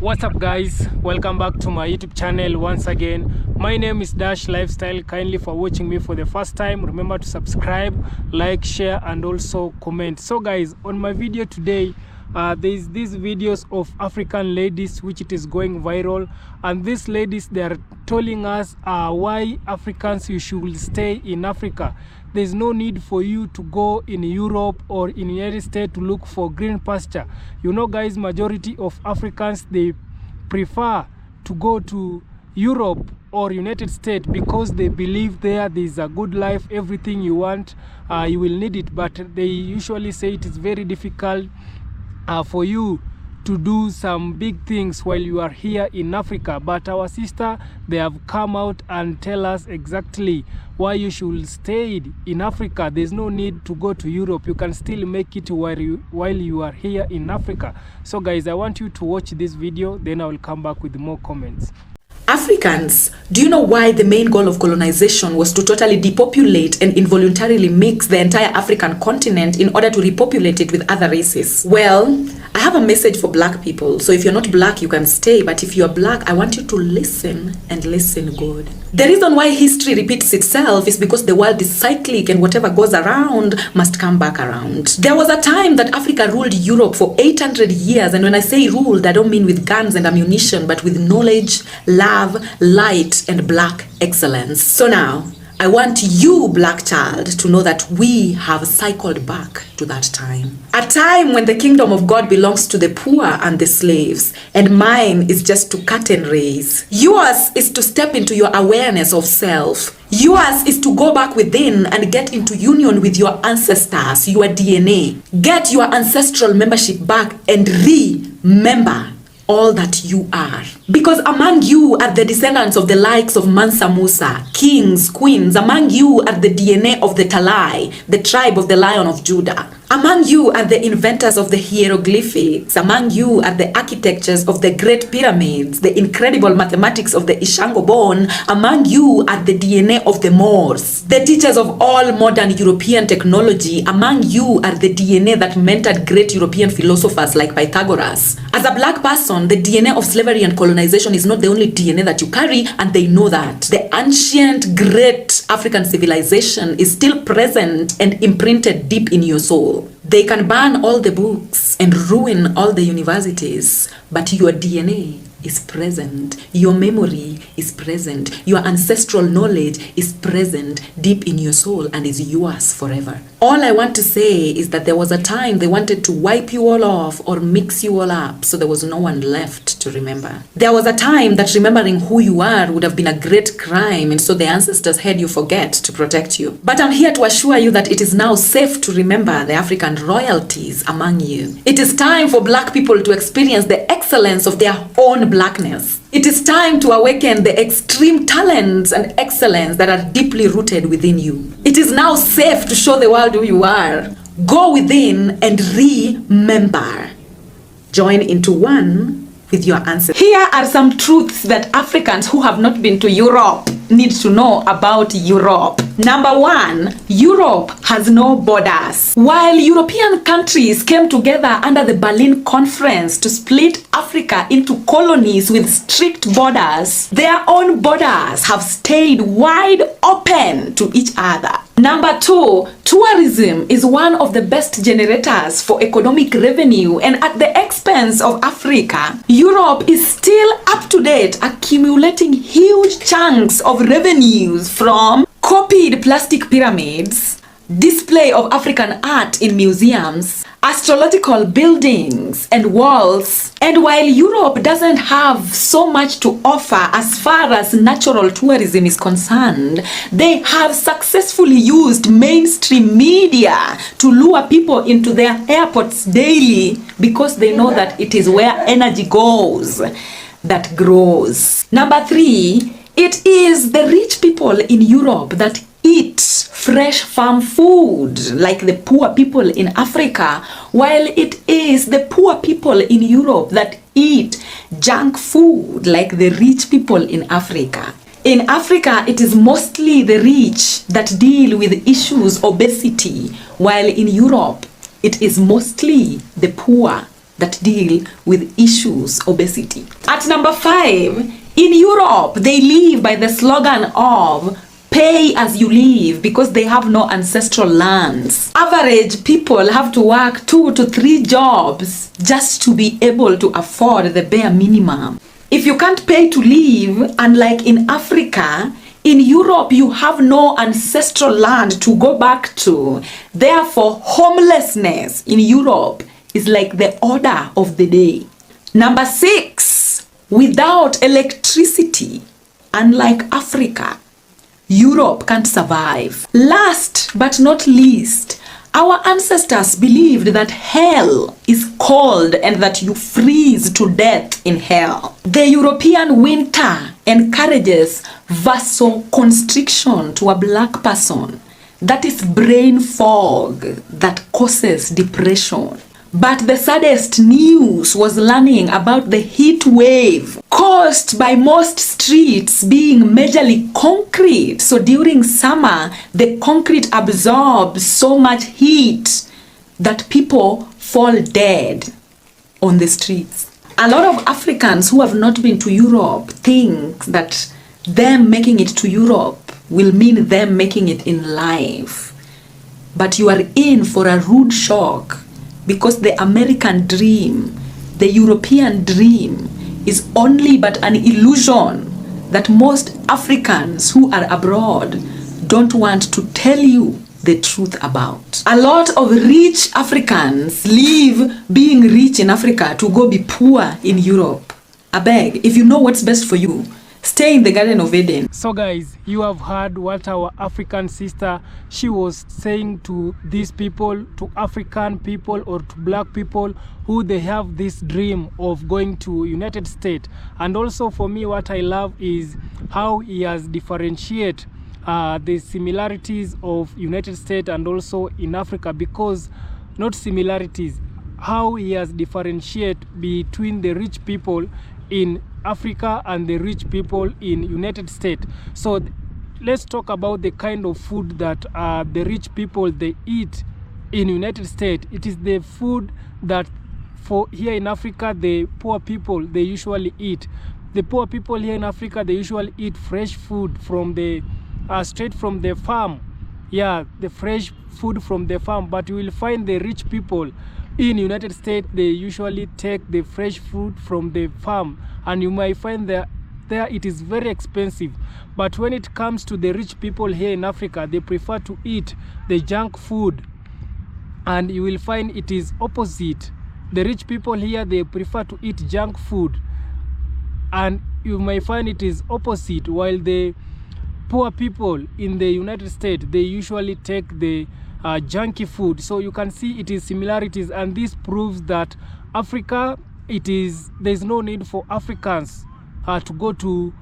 What's up guys, welcome back to my YouTube channel once again. My name is Dash Lifestyle. Kindly for watching me for the first time, remember to subscribe, like, share and also comment. So guys, on my video today, there's these videos of African ladies which it is going viral, and these ladies, they are telling us why Africans you should stay in Africa. There's no need for you to go in Europe or in United States to look for green pasture. You know guys, majority of Africans, they prefer to go to Europe or United States because they believe there's a good life, everything you want, you will need it. But they usually say it is very difficult for you to do some big things while you are here in Africa. But our sister, they have come out and tell us exactly why you should stay in Africa. There's no need to go to Europe. You can still make it while you are here in Africa. So guys, I want you to watch this video, then I will come back with more comments. Africans, do you know why the main goal of colonization was to totally depopulate and involuntarily mix the entire African continent in order to repopulate it with other races? Well, I have a message for black people. So if you're not black, you can stay. But if you're black, I want you to listen and listen good. The reason why history repeats itself is because the world is cyclic and whatever goes around must come back around. There was a time that Africa ruled Europe for 800 years. And when I say ruled, I don't mean with guns and ammunition, but with knowledge, love, light, and black excellence. So now, I want you, black child, to know that we have cycled back to that time. A time when the kingdom of God belongs to the poor and the slaves, and mine is just to cut and raise. Yours is to step into your awareness of self. Yours is to go back within and get into union with your ancestors, your DNA. Get your ancestral membership back and remember all that you are. Because among you are the descendants of the likes of Mansa Musa, kings, queens. Among you are the DNA of the Talai, the tribe of the Lion of Judah. Among you are the inventors of the hieroglyphics. Among you are the architectures of the great pyramids, the incredible mathematics of the Ishango bone. Among you are the DNA of the Moors, the teachers of all modern European technology. Among you are the DNA that mentored great European philosophers like Pythagoras. As a black person, the DNA of slavery and colonization is not the only DNA that you carry, and they know that. The ancient, great African civilization is still present and imprinted deep in your soul. They can ban all the books and ruin all the universities, but your DNA is present. Your memory is present. Your ancestral knowledge is present deep in your soul and is yours forever. All I want to say is that there was a time they wanted to wipe you all off or mix you all up, so there was no one left to remember. There was a time that remembering who you are would have been a great crime, and so the ancestors had you forget to protect you. But I'm here to assure you that it is now safe to remember the African royalties among you. It is time for black people to experience the excellence of their own blackness. It is time to awaken the extreme talents and excellence that are deeply rooted within you. It is now safe to show the world who you are. Go within and remember. Join into one with your ancestors. Here are some truths that Africans who have not been to Europe need to know about Europe. Number one, Europe has no borders. While European countries came together under the Berlin Conference to split Africa into colonies with strict borders, their own borders have stayed wide open to each other. Number two, tourism is one of the best generators for economic revenue, and at the expense of Africa, Europe is still up to date, accumulating huge chunks of revenues from copied plastic pyramids, display of African art in museums, astrological buildings and walls. And while Europe doesn't have so much to offer as far as natural tourism is concerned, they have successfully used mainstream media to lure people into their airports daily because they know that it is where energy goes that grows. Number three, it is the rich people in Europe that eat fresh farm food like the poor people in Africa, while it is the poor people in Europe that eat junk food like the rich people in Africa. In Africa, it is mostly the rich that deal with issues obesity, while in Europe, it is mostly the poor that deal with issues obesity. At number 5, in Europe, they live by the slogan of pay as you live because they have no ancestral lands. Average people have to work 2 to 3 jobs just to be able to afford the bare minimum. If you can't pay to live, unlike in Africa, in Europe you have no ancestral land to go back to. Therefore, homelessness in Europe is like the order of the day. Number 6, without electricity, unlike Africa, Europe can't survive. Last but not least, our ancestors believed that hell is cold and that you freeze to death in hell. The European winter encourages vasoconstriction to a black person. That is brain fog that causes depression. But the saddest news was learning about the heat wave caused by most streets being majorly concrete. So during summer, the concrete absorbs so much heat that people fall dead on the streets. A lot of Africans who have not been to Europe think that them making it to Europe will mean them making it in life. But you are in for a rude shock. Because the American dream, the European dream, is only but an illusion that most Africans who are abroad don't want to tell you the truth about. A lot of rich Africans leave being rich in Africa to go be poor in Europe. I beg, if you know what's best for you, stay in the Garden of Eden. So guys, you have heard what our African sister, she was saying to these people, to African people or to black people who they have this dream of going to United States. And also for me, what I love is how he has differentiated the similarities of United States and also in Africa, because not similarities, how he has differentiated between the rich people in Africa and the rich people in United States. So let's talk about the kind of food that the rich people they eat in United States. It is the food that for here in Africa the poor people they usually eat. The poor people here in Africa they usually eat fresh food from the straight from the farm. Yeah, the fresh food from the farm. But you will find the rich people in United States they usually take the fresh food from the farm, and you might find there it is very expensive. But when it comes to the rich people here in Africa, they prefer to eat the junk food, and you will find it is opposite. The rich people here they prefer to eat junk food, and you may find it is opposite, while the poor people in the United States they usually take the junky food. So you can see it is similarities, and this proves that Africa, there's no need for Africans to go to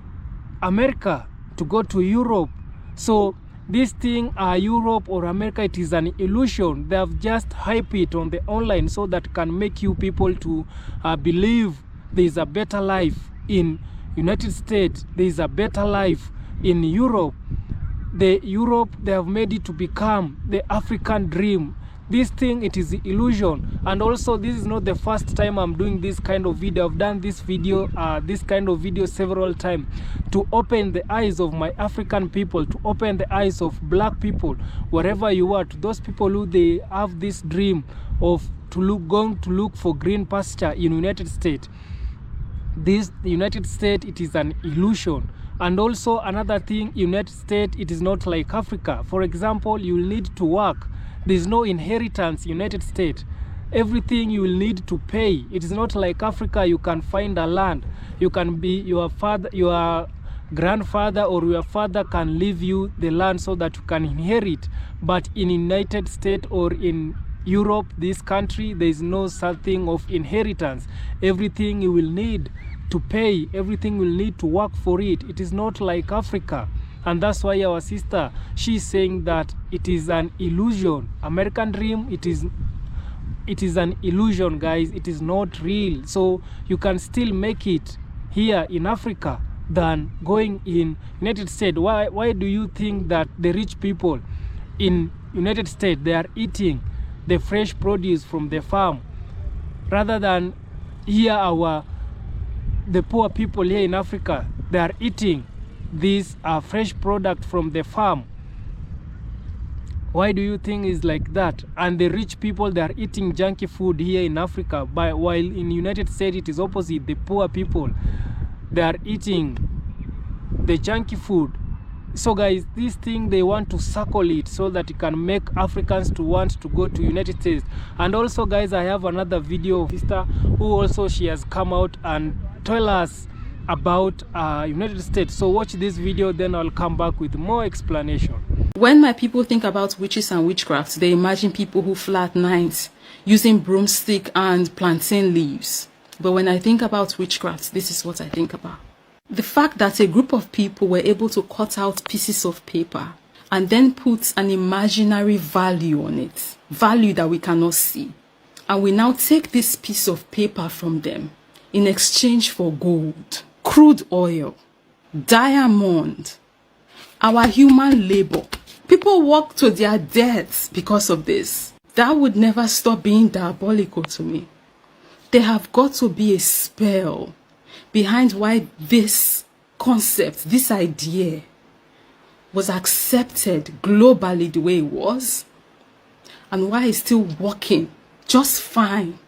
America, to go to Europe. So this thing Europe or America, it is an illusion. They have just hyped it on the online so that can make you people to believe there is a better life in United States, there is a better life in Europe. Europe, they have made it to become the African dream. This thing, it is the illusion. And also this is not the first time I'm doing this kind of video. I've done this kind of video several times to open the eyes of my African people, to open the eyes of black people, wherever you are, to those people who they have this dream of going to look for green pasture in United States. The United States, it is an illusion. And also another thing, United States, it is not like Africa. For example, you will need to work. There is no inheritance in United States. Everything you will need to pay. It is not like Africa. You can find a land. You can be your grandfather or your father can leave you the land so that you can inherit. But in United States or in Europe, this country, there is no such thing of inheritance. Everything you will need to pay, everything will need to work for it. It is not like Africa. And that's why our sister, she's saying that it is an illusion. American dream, it is an illusion, guys. It is not real. So you can still make it here in Africa than going in United States. Why do you think that the rich people in United States, they are eating the fresh produce from the farm? rather than here the poor people here in Africa, they are eating this fresh product from the farm. Why do you think it's like that? And the rich people, they are eating junky food here in Africa, while in United States it is opposite. The poor people, they are eating the junky food. So guys, this thing, they want to circle it so that it can make Africans to want to go to United States. And also guys, I have another video of sister who also, she has come out and tell us about United States. So watch this video, then I'll come back with more explanation. When my people think about witches and witchcraft, they imagine people who fly at night using broomstick and plantain leaves. But when I think about witchcraft, this is what I think about. The fact that a group of people were able to cut out pieces of paper and then put an imaginary value on it, value that we cannot see. And we now take this piece of paper from them in exchange for gold, crude oil, diamond, our human labor. People walk to their deaths because of this. That would never stop being diabolical to me. There have got to be a spell behind why this concept, this idea, was accepted globally the way it was, and why it's still working just fine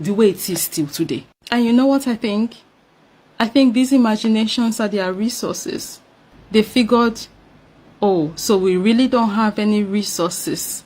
the way it is still today. And you know what I think? I think these imaginations are their resources. They figured, oh, so we really don't have any resources.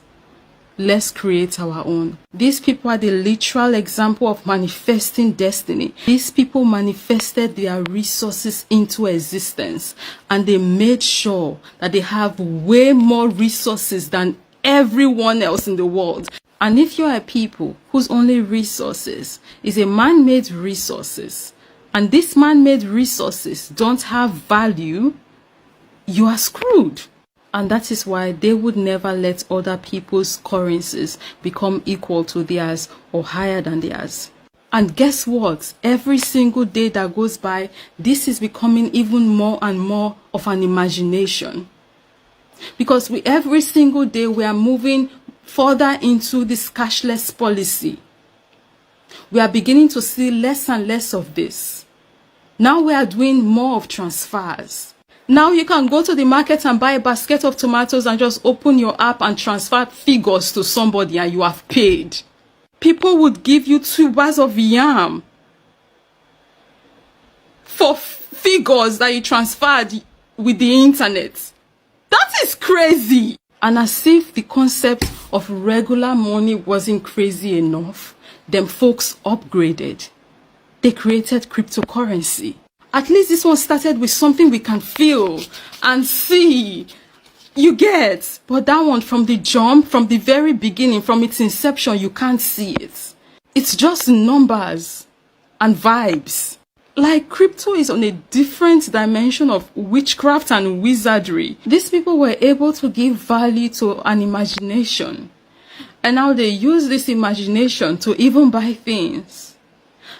Let's create our own. These people are the literal example of manifesting destiny. These people manifested their resources into existence, and they made sure that they have way more resources than everyone else in the world. And if you are a people whose only resources is a man-made resources, and these man-made resources don't have value, you are screwed. And that is why they would never let other people's currencies become equal to theirs or higher than theirs. And guess what? Every single day that goes by, this is becoming even more and more of an imagination. Because every single day we are moving further into this cashless policy. We are beginning to see less and less of this. Now we are doing more of transfers. Now you can go to the market and buy a basket of tomatoes and just open your app and transfer figures to somebody and you have paid. People would give you 2 bars of yam for figures that you transferred with the internet. That is crazy. And as if the concept of regular money wasn't crazy enough, them folks upgraded. They created cryptocurrency. At least this one started with something we can feel and see. You get? But that one, from the jump, from the very beginning, from its inception, you can't see it. It's just numbers and vibes. Like, crypto is on a different dimension of witchcraft and wizardry. These people were able to give value to an imagination. And now they use this imagination to even buy things.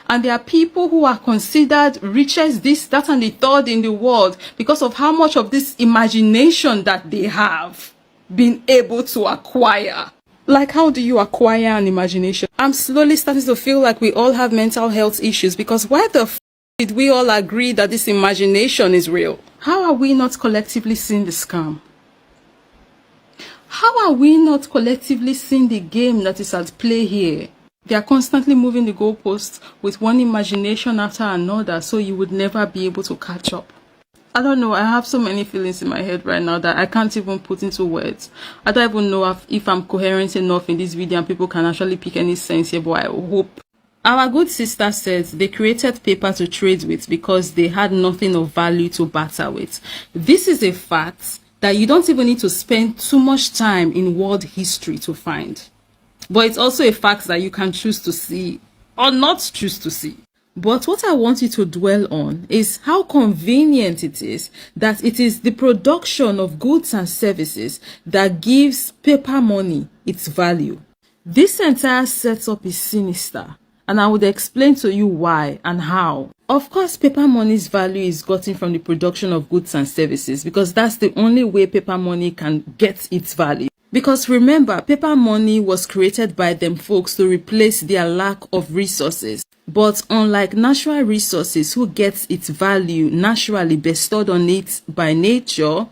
And there are people who are considered richest, this, that, and the third in the world because of how much of this imagination that they have been able to acquire. Like, how do you acquire an imagination? I'm slowly starting to feel like we all have mental health issues, because why the f did we all agree that this imagination is real? How are we not collectively seeing the scam? How are we not collectively seeing the game that is at play here? They are constantly moving the goalposts with one imagination after another, so you would never be able to catch up. I don't know, I have so many feelings in my head right now that I can't even put into words. I don't even know if I'm coherent enough in this video and people can actually pick any sense here, but I hope. Our good sister said they created paper to trade with because they had nothing of value to barter with. This is a fact that you don't even need to spend too much time in world history to find. But it's also a fact that you can choose to see or not choose to see. But what I want you to dwell on is how convenient it is that it is the production of goods and services that gives paper money its value. This entire setup is sinister, and I would explain to you why and how. Of course, paper money's value is gotten from the production of goods and services, because that's the only way paper money can get its value. Because remember, paper money was created by them folks to replace their lack of resources. But unlike natural resources who gets its value naturally bestowed on it by nature,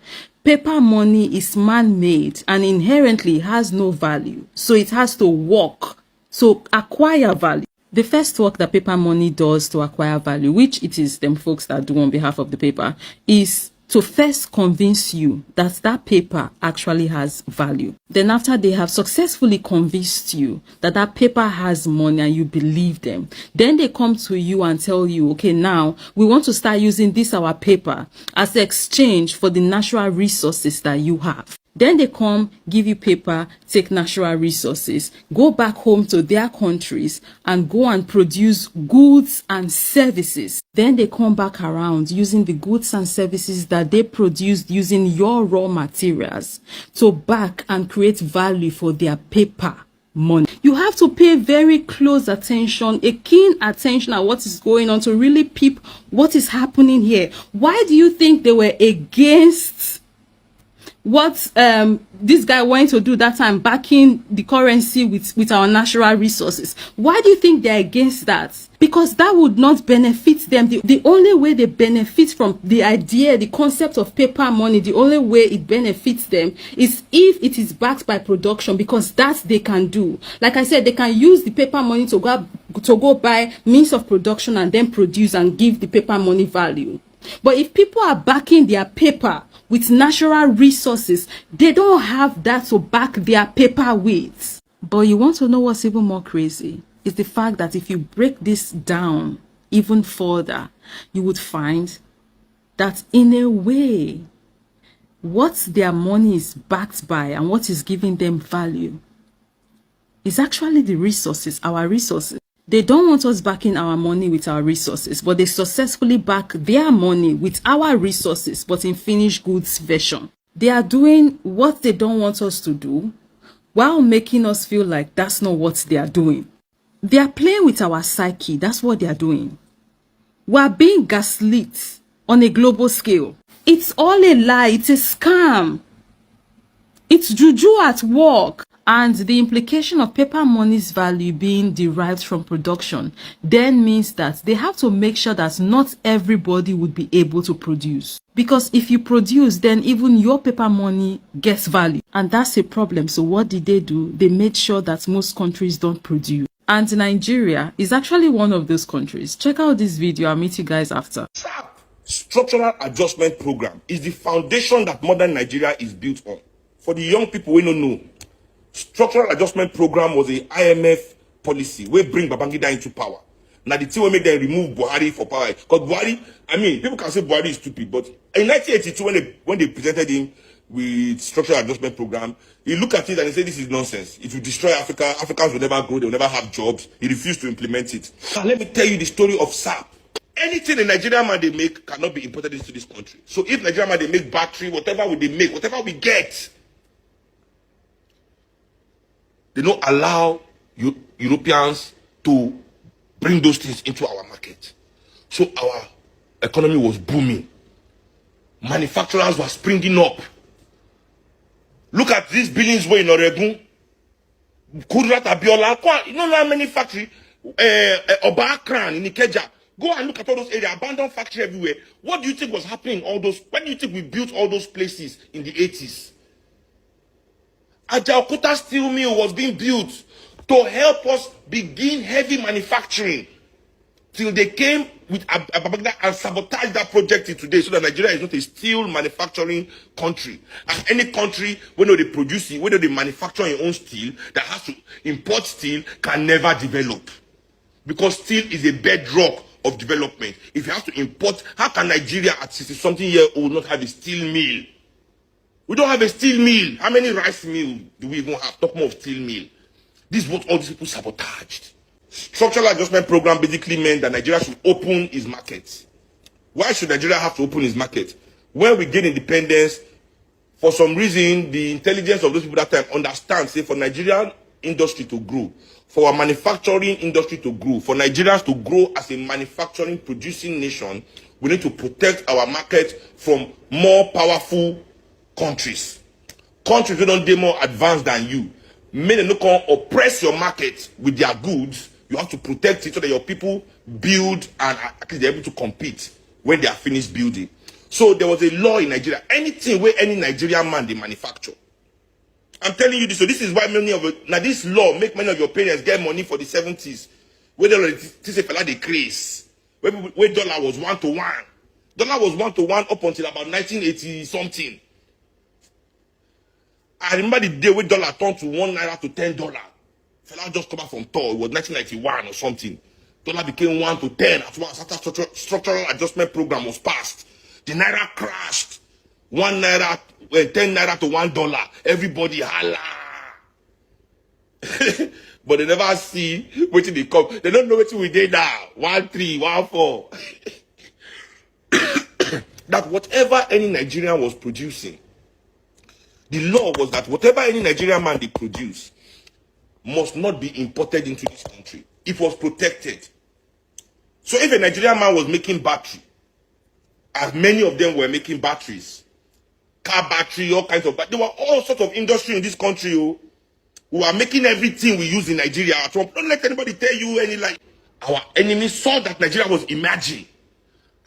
paper money is man-made and inherently has no value. So it has to work to acquire value. The first work that paper money does to acquire value, which it is them folks that do on behalf of the paper, is to first convince you that that paper actually has value. Then after they have successfully convinced you that that paper has money and you believe them, then they come to you and tell you, okay, now we want to start using this our paper as exchange for the natural resources that you have. Then they come, give you paper, take natural resources, go back home to their countries and go and produce goods and services. Then they come back around using the goods and services that they produced using your raw materials to back and create value for their paper money. You have to pay very close attention, a keen attention at what is going on to really peep what is happening here. Why do you think they were against what this guy wanted to do that time, backing the currency with our natural resources? Why do you think they're against that? Because that would not benefit them. The only way they benefit from the idea, the concept of paper money, the only way it benefits them is if it is backed by production, because that they can do. Like I said, they can use the paper money to go buy means of production and then produce and give the paper money value. But if people are backing their paper with natural resources, they don't have that to back their paper with. But you want to know what's even more crazy? Is the fact that if you break this down even further, you would find that in a way, what their money is backed by and what is giving them value is actually the resources, our resources. They don't want us backing our money with our resources, but they successfully back their money with our resources, but in finished goods version. They are doing what they don't want us to do while making us feel like that's not what they are doing. They are playing with our psyche. That's what they are doing. We are being gaslit on a global scale. It's all a lie. It's a scam. It's juju at work. And the implication of paper money's value being derived from production then means that they have to make sure that not everybody would be able to produce. Because if you produce, then even your paper money gets value. And that's a problem. So what did they do? They made sure that most countries don't produce. And Nigeria is actually one of those countries. Check out this video. I'll meet you guys after. Structural adjustment program is the foundation that modern Nigeria is built on. For the young people we don't know, structural adjustment program was a IMF policy we bring Babangida into power. Now the thing will make them remove Buhari for power. Because Buhari, I mean, people can say Buhari is stupid, but in 1982 when they presented him with structural adjustment program, he looked at it and he said, this is nonsense. It will destroy Africa. Africans will never grow. They will never have jobs. He refused to implement it. Now let me tell you the story of SAP. Anything a Nigerian man they make cannot be imported into this country. So if Nigerian man they make battery, whatever they make, whatever we get, they don't allow Europeans to bring those things into our market. So our economy was booming. Manufacturers were springing up. Look at these buildings were in Oregon. Kudrat Abiola, you know how many factories? Obakran in Ikeja. Go and look at all those areas, abandoned factory everywhere. What do you think was happening in all those? When do you think we built all those places in the 80s? Ajaokuta steel mill was being built to help us begin heavy manufacturing till they came with Babangida and sabotaged that project till today, so that Nigeria is not a steel manufacturing country. And any country, when they produce it, when they manufacture your own steel, that has to import steel, can never develop. Because steel is a bedrock of development. If you have to import, how can Nigeria at 60-something-year-old not have a steel mill? We don't have a steel mill. How many rice mills do we even have? Talk more of steel mill. This is what all these people sabotaged. Structural adjustment program basically meant that Nigeria should open its market. Why should Nigeria have to open its market? When we gain independence, for some reason, the intelligence of those people that time understand, say, for Nigerian industry to grow, for our manufacturing industry to grow, for Nigerians to grow as a manufacturing producing nation, we need to protect our market from more powerful countries countries that don't be more advanced than you, men no can oppress your market with their goods. You have to protect it so that your people build and at least they're able to compete when they are finished building. So there was a law in Nigeria. Anything where any Nigerian man they manufacture. I'm telling you this. So this is why many of now this law make many of your parents get money for the 70s. Where this a fella they craze. Where dollar was 1 to 1. Dollar was 1 to 1 up until about 1980 something. I remember the day when dollar turned to 1 naira to $10. Fella just come back from tour. It was 1991 or something. Dollar became 1 to 10 at once after structural adjustment program was passed. The naira crashed. 1 naira, 10 naira to $1. Everybody holla. But they never see what they come. They don't know what we did now. 1-3, 1-4. That whatever any Nigerian was producing, the law was that whatever any Nigerian man they produce must not be imported into this country. It was protected. So if a Nigerian man was making battery, as many of them were making batteries, car battery, all kinds of, but there were all sorts of industry in this country. Oh, who are making everything we use in Nigeria. Don't let anybody tell you any lie. Our enemies saw that Nigeria was emerging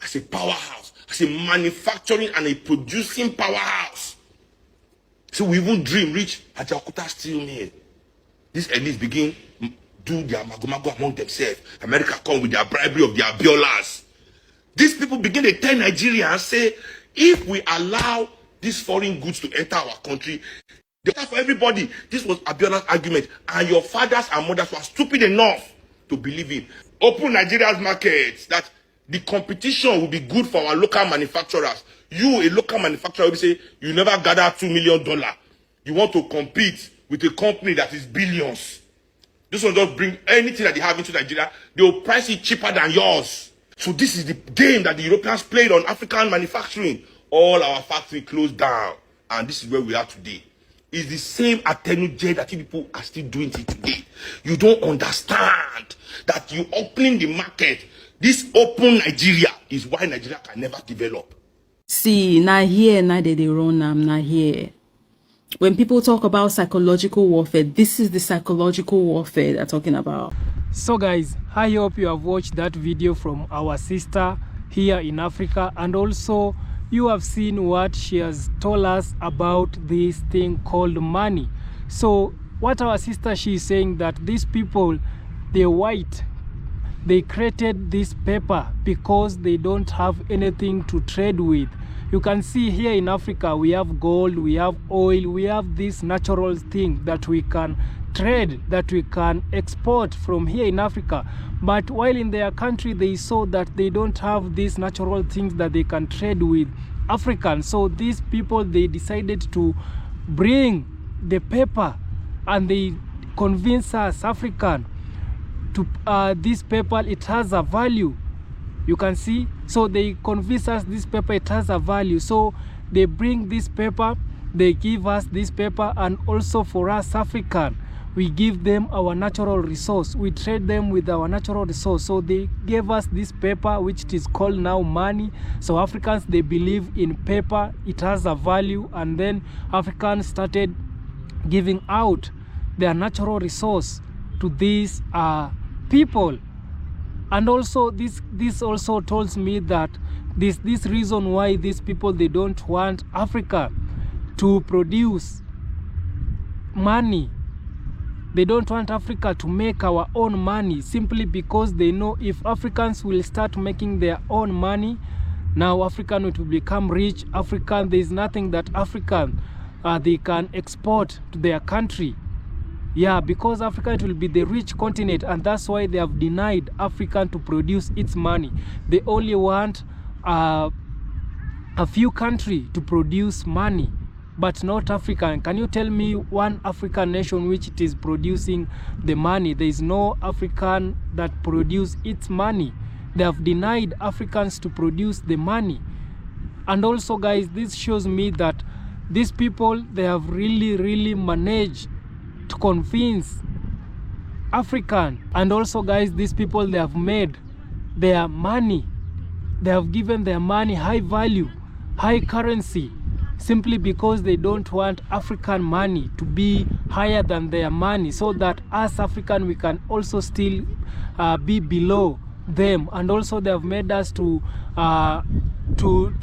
as a powerhouse, as a manufacturing and a producing powerhouse. So we even dream reach Ajaokuta steel mill. These elites begin do their magomago among themselves. America come with their bribery of their Abiolas. These people begin to tell Nigeria and say, if we allow these foreign goods to enter our country, for everybody, this was Abiola's argument, and your fathers and mothers were stupid enough to believe it. Open Nigeria's markets, that the competition will be good for our local manufacturers. You, a local manufacturer, will say, you never gather $2 million. You want to compete with a company that is billions. This will just bring anything that they have into Nigeria. They will price it cheaper than yours. So this is the game that the Europeans played on African manufacturing. All our factories closed down, and this is where we are today. It's the same attenuate that people are still doing it today. You don't understand that you opening the market. This open Nigeria is why Nigeria can never develop. See, now here, now they run, now here. When people talk about psychological warfare, this is the psychological warfare they're talking about. So guys, I hope you have watched that video from our sister here in Africa, and also you have seen what she has told us about this thing called money. So what our sister, she is saying that these people, the white, they created this paper because they don't have anything to trade with. You can see here in Africa, we have gold, we have oil, we have this natural thing that we can trade, that we can export from here in Africa. But while in their country, they saw that they don't have these natural things that they can trade with Africans. So these people, they decided to bring the paper, and they convince us African to this paper, it has a value. You can see, so they convince us this paper, it has a value. So they bring this paper, they give us this paper, and also for us African, we give them our natural resource. We trade them with our natural resource. So they gave us this paper, which is called now money. So Africans, they believe in paper, it has a value, and then Africans started giving out their natural resource to these people. And also this also tells me that this reason why these people, they don't want Africa to produce money. They don't want Africa to make our own money, simply because they know if Africans will start making their own money, now African will become rich. African, there is nothing that African they can export to their country. Yeah, because Africa, it will be the rich continent, and that's why they have denied African to produce its money. They only want a few countries to produce money, but not African. Can you tell me one African nation which it is producing the money? There is no African that produce its money. They have denied Africans to produce the money. And also guys, this shows me that these people, they have really managed to convince African. And also guys, these people, they have made their money, they have given their money high value, high currency. simply because they don't want African money to be higher than their money, so that us African we can also still be below them. And also they have made us to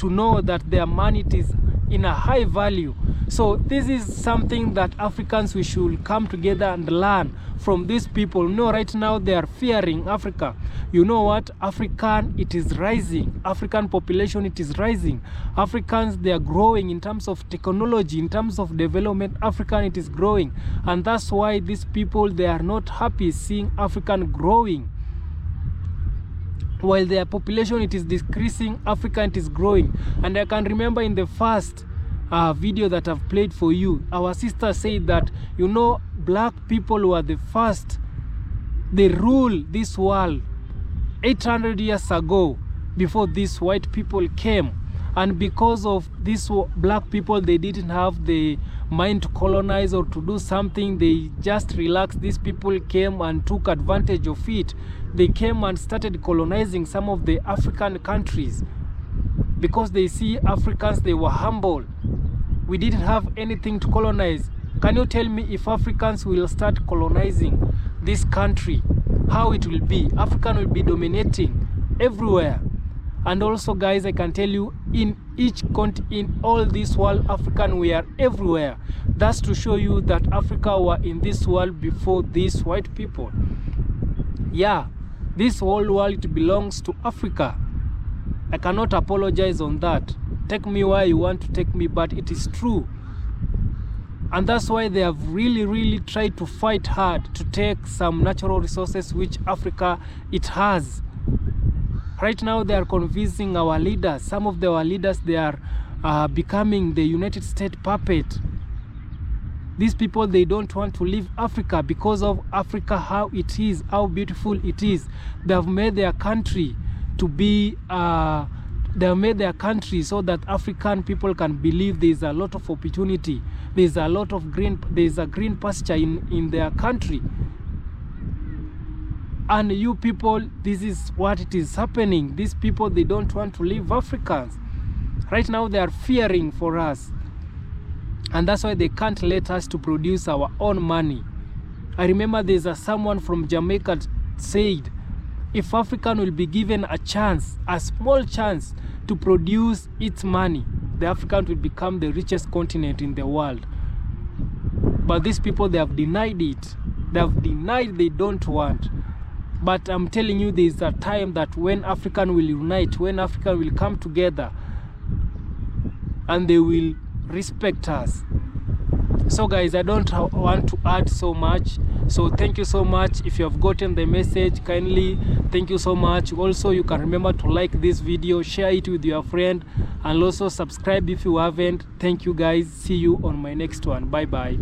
know that their money is in a high value. So this is something that Africans we should come together and learn from these people. You know, right now they are fearing Africa. You know what? African, it is rising. African population, it is rising. Africans, they are growing in terms of technology, in terms of development. African, it is growing. And that's why these people, they are not happy seeing African growing. While their population, it is decreasing, Africa, it is growing. And I can remember in the first video that I've played for you, our sister said that, you know, black people were the first, they rule this world 800 years ago, before these white people came. And because of these black people, they didn't have the mind to colonize or to do something. They just relaxed. These people came and took advantage of it. They came and started colonizing some of the African countries because they see Africans, they were humble. We didn't have anything to colonize. Can you tell me, if Africans will start colonizing this country, how it will be? African will be dominating everywhere. And also, guys, I can tell you, in all this world, African, we are everywhere. That's to show you that Africa were in this world before these white people. Yeah, this whole world, it belongs to Africa. I cannot apologize on that. Take me where you want to take me, but it is true. And that's why they have really tried to fight hard to take some natural resources which Africa, it has. Right now, they are convincing our leaders. Some of our leaders, they are becoming the United States puppet. These people, they don't want to leave Africa because of Africa, how it is, how beautiful it is. They have made their country to be, they have made their country so that African people can believe there is a lot of opportunity. There is a lot of green pasture in their country. And you people, this is what it is happening. These people, they don't want to leave Africans. Right now, they are fearing for us. And that's why they can't let us to produce our own money. I remember there's someone from Jamaica said, if African will be given a chance, a small chance to produce its money, the African will become the richest continent in the world. But these people, they have denied it. They have denied they don't want. But I'm telling you, there is a time that when African will unite, when African will come together, and they will respect us. So guys, I don't want to add so much. So thank you so much. If you have gotten the message, kindly thank you so much. Also, you can remember to like this video, share it with your friend, and also subscribe if you haven't. Thank you guys. See you on my next one. Bye bye.